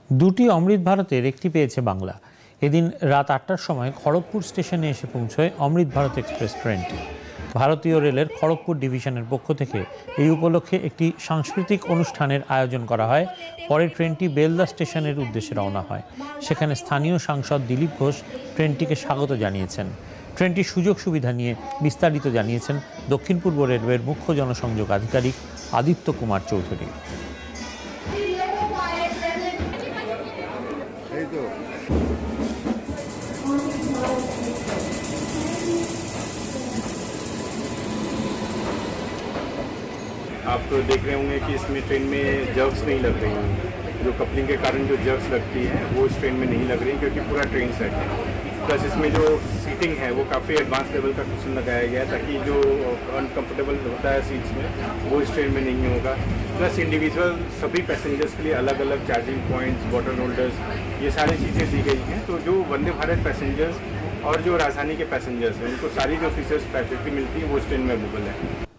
দুটি অমৃত ভারতের একটি পেয়েছে বাংলা। এদিন রাত ৮টার সময় খড়গপুর স্টেশনে এসে পৌঁছয় অমৃত ভারত এক্সপ্রেস ট্রেনটি। ভারতীয় রেলের খড়গপুর ডিভিশনের পক্ষ থেকে এই উপলক্ষে একটি সাংস্কৃতিক অনুষ্ঠানের আয়োজন করা হয়। পরে ট্রেনটি বেলদা স্টেশনের উদ্দেশ্যে রওনা হয়। সেখানে স্থানীয় সাংসদ দিলীপ ঘোষ ট্রেনটিকে স্বাগত জানিয়েছেন। ট্রেনটির সুযোগ সুবিধা নিয়ে বিস্তারিত জানিয়েছেন দক্ষিণ পূর্ব রেলওয়ের মুখ্য জনসংযোগ আধিকারিক আদিত্য কুমার চৌধুরী। आप तो देख रहे होंगे कि इसमें ट्रेन में जर्क्स नहीं लग रही हैं। जो कपलिंग के कारण जो जर्क्स लगती है वो इस ट्रेन में नहीं लग रही क्योंकि पूरा ट्रेन सेट है। प्लस इसमें जो सीटिंग है वो काफ़ी एडवांस लेवल का कुशन लगाया गया है ताकि जो अनकम्फर्टेबल होता है सीट्स में वो इस ट्रेन में नहीं होगा। प्लस इंडिविजुअल सभी पैसेंजर्स के लिए अलग अलग चार्जिंग पॉइंट्स, वाटर होल्डर्स, ये सारी चीज़ें दी गई हैं। तो जो वंदे भारत पैसेंजर्स और जो राजधानी के पैसेंजर्स हैं उनको सारी जो फीचर्स फैसिलिटी मिलती है वो इस ट्रेन में अवेलेबल है।